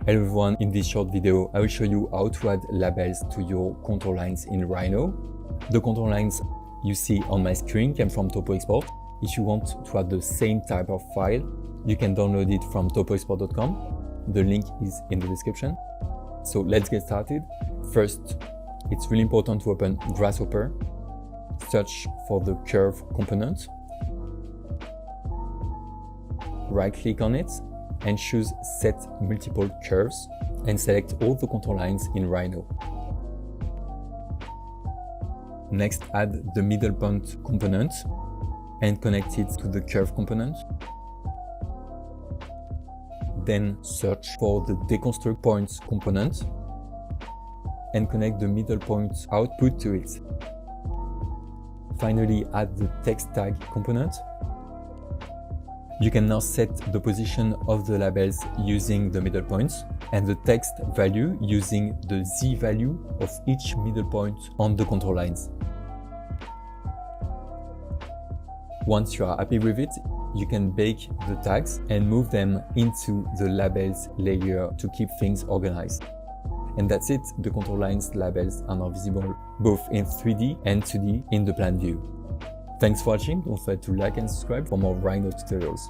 Hello everyone, in this short video I will show you how to add labels to your contour lines in Rhino. The contour lines you see on my screen came from TopoExport. If you want to have the same type of file, you can download it from topoexport.com. The link is in the description. So let's get started. First, it's really important to open Grasshopper, search for the curve component, right click on it and choose Set Multiple Curves and select all the contour lines in Rhino. Next, add the middle point component and connect it to the curve component. Then search for the Deconstruct points component and connect the middle point output to it. Finally, add the text tag component. You can now set the position of the labels using the middle points and the text value using the Z value of each middle point on the contour lines. Once you are happy with it, you can bake the tags and move them into the labels layer to keep things organized. And that's it, the contour lines labels are now visible both in 3D and 2D in the plan view. Thanks for watching, don't forget to like and subscribe for more Rhino tutorials.